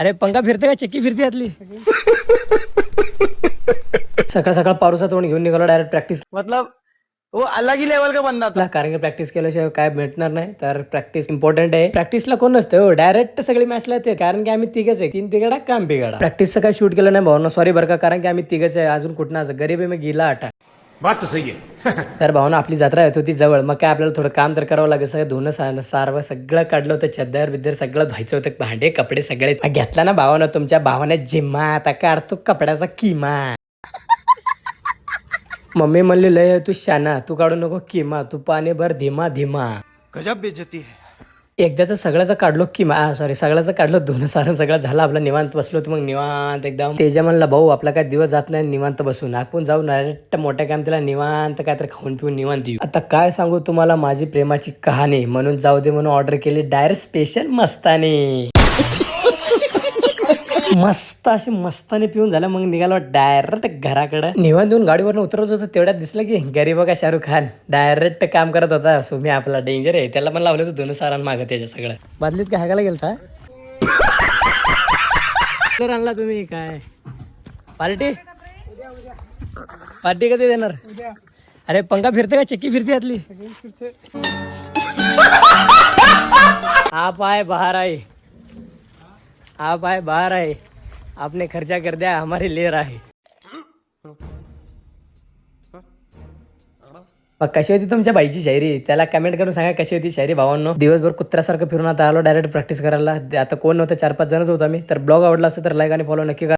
अरे पंखा फिरते का चक्की फिरते यातली सकाळ सकाळ पारुसा तोंड घेऊन निघालो डायरेक्ट प्रॅक्टिस मतलब वो अलग ही लेवल का बंदा था. कारण की प्रॅक्टिस केल्याशिवाय काय भेटणार नाही तर प्रॅक्टिस इम्पॉर्टंट आहे. प्रॅक्टिसला कोण नसतं हो डायरेक्ट सगळी मॅचला येते कारण की आम्ही तिघच आहे. 3 तिघडा काम बिघडा. प्रॅक्टिसचं काय शूट केलं नाही भावना सॉरी बरं का कारण की आम्ही तिघच आहे. अजून कुठं गरीब आहे मी गेला आटा बात तो सही है. तर भावना आपली जत्रा येत होती जवळ मग काय आपल्याला थोडं काम तर करावं लागेल. सगळं धुणं सारवं सगळं काढलं होतं. चद्दर बिद्दर सगळं धुवायचं होतं. भांडे कपडे सगळे घेतला ना भावानं तुमच्या भावाने जिम्मा आता काढतो कपड्याचा किमा. मम्मी म्हणली लय तू शाना तू काढू नको किमा तू पाणी भर धीमा धीमा. गजब बेइज्जती है. एकदाच सगळ्याचं काढलो किमा सॉरी सगळ्याचं काढलं धुणं सारून सगळं झालं आपलं निवांत बसलो होतो. मग निवांत एकदम तेजा म्हणला भाऊ आपला काय दिवस जात नाही निवांत बसून आपण जाऊ डायरेक्ट मोठ्या काम तिला निवांत काय तर खाऊन पिऊन निवांत येऊ. आता काय सांगू तुम्हाला माझी प्रेमाची कहाणी म्हणून जाऊ दे म्हणून ऑर्डर केली डायरेक्ट स्पेशल मस्तानी. मस्त अशी मस्ताने पिऊन झालं मग निघालो डायरेक्ट घराकडे. निवांत देऊन गाडीवरून उतरत होतो तेवढ्यात दिसलं की गरीब का शाहरुख खान डायरेक्ट काम करत होता. सुमी आपला डेंजर आहे त्याला पण लावलं होतं दोन सारांना मागं त्याच्या सगळं. बादलीत काय हागायला गेलता तर आणला तुम्ही काय पार्टी पार्टी कधी देणार. अरे पंखा फिरते का चक्की फिरते यातली आप आए बाहर आए आप आए बाहर आए आपने खर्चा कर दिया हमारी ले रहा है. मग कशी होती तुमच्या बाईची शायरी त्याला कमेंट करून सांगा कशी होती शायरी भावांनो. दिवसभर कुत्र्यासारखं फिरून आता आलो डायरेक्ट प्रॅक्टिस करायला. आता कोण नव्हतं 4-5 जणच होतो आम्ही. तर ब्लॉग आवडला असेल तर लाईक आणि फॉलो नक्की करा.